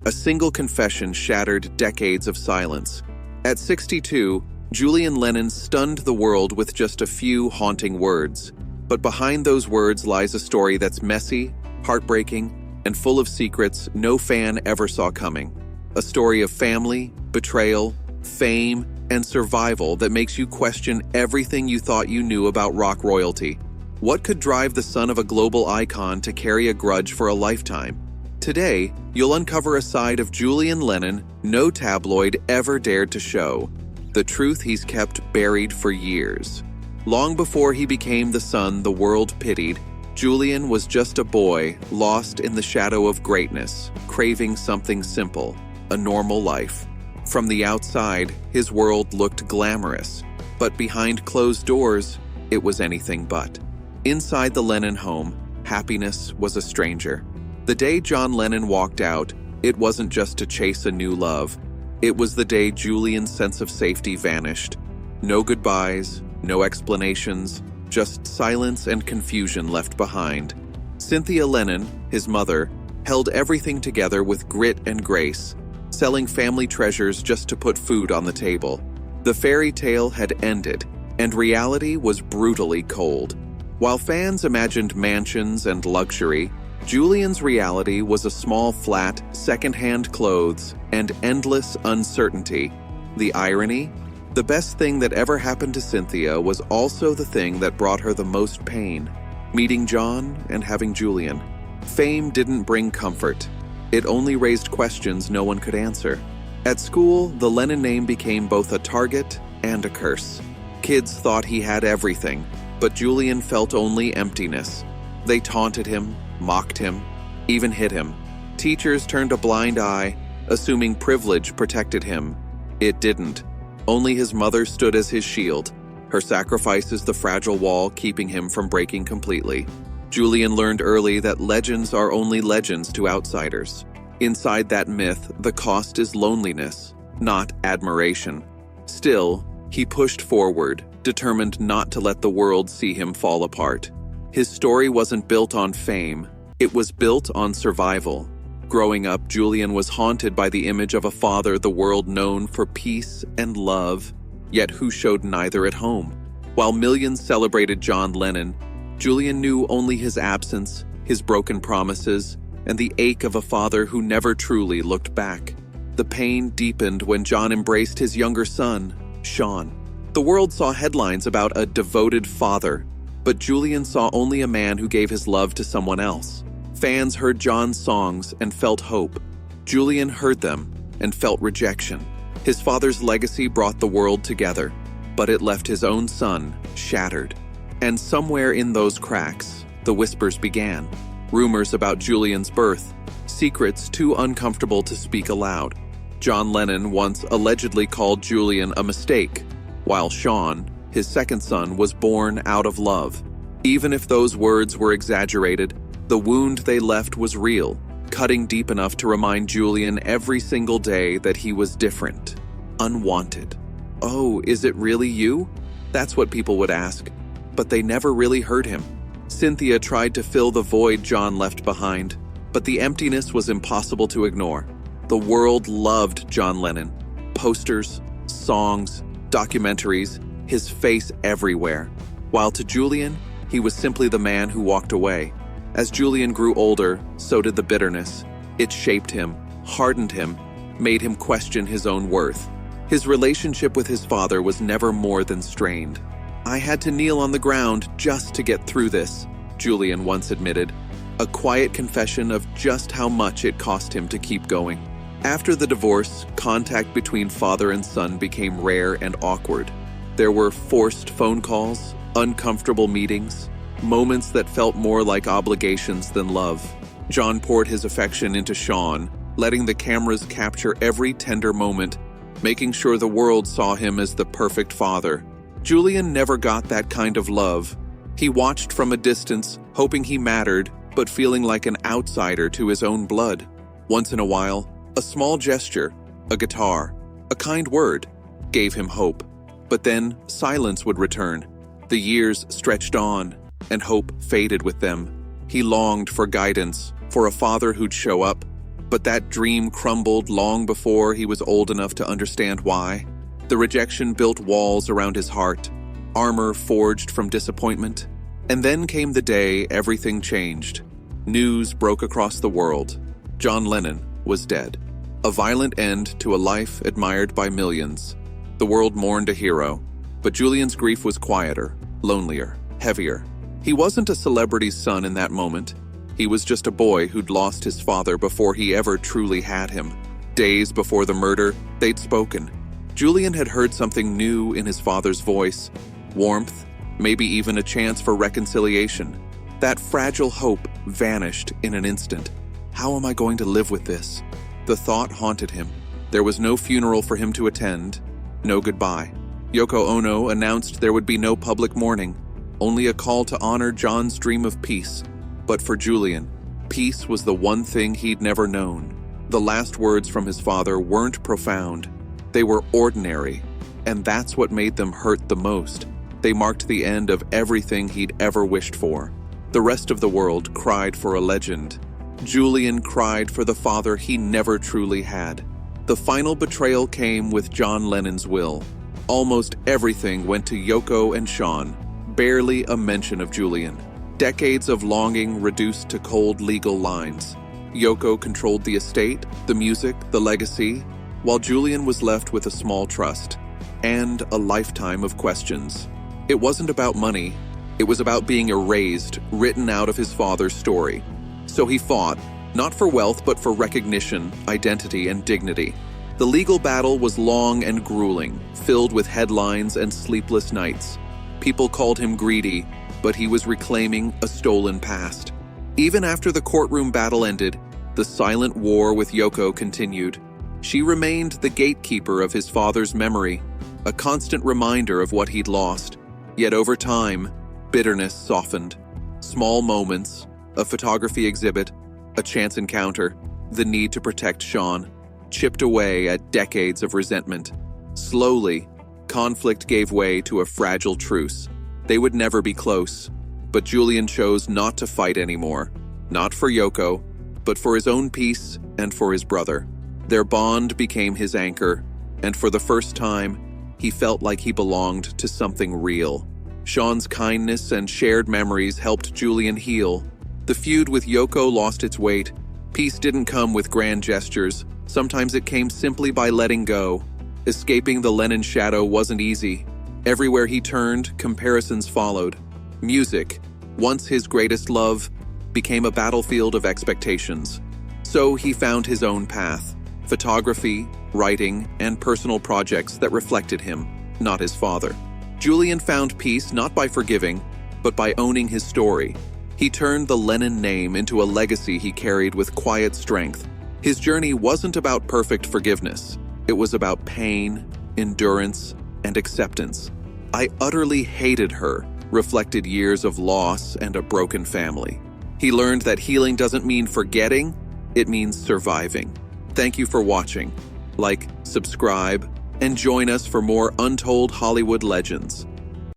A single confession shattered decades of silence. At 62, Julian Lennon stunned the world with just a few haunting words. But behind those words lies a story that's messy, heartbreaking, and full of secrets no fan ever saw coming. A story of family, betrayal, fame, and survival that makes you question everything you thought you knew about rock royalty. What could drive the son of a global icon to carry a grudge for a lifetime? Today, you'll uncover a side of Julian Lennon no tabloid ever dared to show. The truth he's kept buried for years. Long before he became the son the world pitied, Julian was just a boy lost in the shadow of greatness, craving something simple, a normal life. From the outside, his world looked glamorous, but behind closed doors, it was anything but. Inside the Lennon home, happiness was a stranger. The day John Lennon walked out, it wasn't just to chase a new love. It was the day Julian's sense of safety vanished. No goodbyes, no explanations, just silence and confusion left behind. Cynthia Lennon, his mother, held everything together with grit and grace, selling family treasures just to put food on the table. The fairy tale had ended, and reality was brutally cold. While fans imagined mansions and luxury, Julian's reality was a small flat, second-hand clothes, and endless uncertainty. The irony? The best thing that ever happened to Cynthia was also the thing that brought her the most pain. Meeting John and having Julian. Fame didn't bring comfort. It only raised questions no one could answer. At school, the Lennon name became both a target and a curse. Kids thought he had everything, but Julian felt only emptiness. They taunted him, mocked him, even hit him. Teachers turned a blind eye, assuming privilege protected him. It didn't. Only his mother stood as his shield. Her sacrifice is the fragile wall keeping him from breaking completely. Julian learned early that legends are only legends to outsiders. Inside that myth, the cost is loneliness, not admiration. Still, he pushed forward, determined not to let the world see him fall apart. His story wasn't built on fame, it was built on survival. Growing up, Julian was haunted by the image of a father the world known for peace and love, yet who showed neither at home. While millions celebrated John Lennon, Julian knew only his absence, his broken promises, and the ache of a father who never truly looked back. The pain deepened when John embraced his younger son, Sean. The world saw headlines about a devoted father, but Julian saw only a man who gave his love to someone else. Fans heard John's songs and felt hope. Julian heard them and felt rejection. His father's legacy brought the world together, but it left his own son shattered. And somewhere in those cracks, the whispers began. Rumors about Julian's birth, secrets too uncomfortable to speak aloud. John Lennon once allegedly called Julian a mistake, while Sean, his second son, was born out of love. Even if those words were exaggerated, the wound they left was real, cutting deep enough to remind Julian every single day that he was different, unwanted. Oh, is it really you? That's what people would ask, but they never really heard him. Cynthia tried to fill the void John left behind, but the emptiness was impossible to ignore. The world loved John Lennon. Posters, songs, documentaries, his face everywhere. While to Julian, he was simply the man who walked away. As Julian grew older, so did the bitterness. It shaped him, hardened him, made him question his own worth. His relationship with his father was never more than strained. "I had to kneel on the ground just to get through this," Julian once admitted, a quiet confession of just how much it cost him to keep going. After the divorce, contact between father and son became rare and awkward. There were forced phone calls, uncomfortable meetings, moments that felt more like obligations than love. John poured his affection into Sean, letting the cameras capture every tender moment, making sure the world saw him as the perfect father. Julian never got that kind of love. He watched from a distance, hoping he mattered, but feeling like an outsider to his own blood. Once in a while, a small gesture, a guitar, a kind word, gave him hope. But then silence would return. The years stretched on, and hope faded with them. He longed for guidance, for a father who'd show up, But that dream crumbled long before he was old enough to understand why. The rejection built walls around his heart, armor forged from disappointment. And then came the day everything changed. News broke across the world. John Lennon was dead. A violent end to a life admired by millions. The world mourned a hero, but Julian's grief was quieter, lonelier, heavier. He wasn't a celebrity's son in that moment. He was just a boy who'd lost his father before he ever truly had him. Days before the murder, they'd spoken. Julian had heard something new in his father's voice. Warmth, maybe even a chance for reconciliation. That fragile hope vanished in an instant. How am I going to live with this? The thought haunted him. There was no funeral for him to attend, no goodbye. Yoko Ono announced there would be no public mourning, only a call to honor John's dream of peace. But for Julian, peace was the one thing he'd never known. The last words from his father weren't profound. They were ordinary, and that's what made them hurt the most. They marked the end of everything he'd ever wished for. The rest of the world cried for a legend. Julian cried for the father he never truly had. The final betrayal came with John Lennon's will. Almost everything went to Yoko and Sean, barely a mention of Julian. Decades of longing reduced to cold legal lines. Yoko controlled the estate, the music, the legacy, while Julian was left with a small trust and a lifetime of questions. It wasn't about money. It was about being erased, written out of his father's story. So he fought, not for wealth but for recognition, identity, and dignity. The legal battle was long and grueling, filled with headlines and sleepless nights. People called him greedy, but he was reclaiming a stolen past. Even after the courtroom battle ended, the silent war with Yoko continued. She remained the gatekeeper of his father's memory, a constant reminder of what he'd lost. Yet over time, bitterness softened. Small moments, a photography exhibit, a chance encounter, the need to protect Sean, chipped away at decades of resentment. Slowly, conflict gave way to a fragile truce. They would never be close, but Julian chose not to fight anymore. Not for Yoko, but for his own peace and for his brother. Their bond became his anchor, and for the first time, he felt like he belonged to something real. Sean's kindness and shared memories helped Julian heal. The feud with Yoko lost its weight. Peace didn't come with grand gestures. Sometimes it came simply by letting go. Escaping the Lennon shadow wasn't easy. Everywhere he turned, comparisons followed. Music, once his greatest love, became a battlefield of expectations. So he found his own path. Photography, writing, and personal projects that reflected him, not his father. Julian found peace not by forgiving, but by owning his story. He turned the Lennon name into a legacy he carried with quiet strength. His journey wasn't about perfect forgiveness. It was about pain, endurance, and acceptance. I utterly hated her, reflected years of loss and a broken family. He learned that healing doesn't mean forgetting, it means surviving. Thank you for watching. Like, subscribe, and join us for more untold Hollywood legends.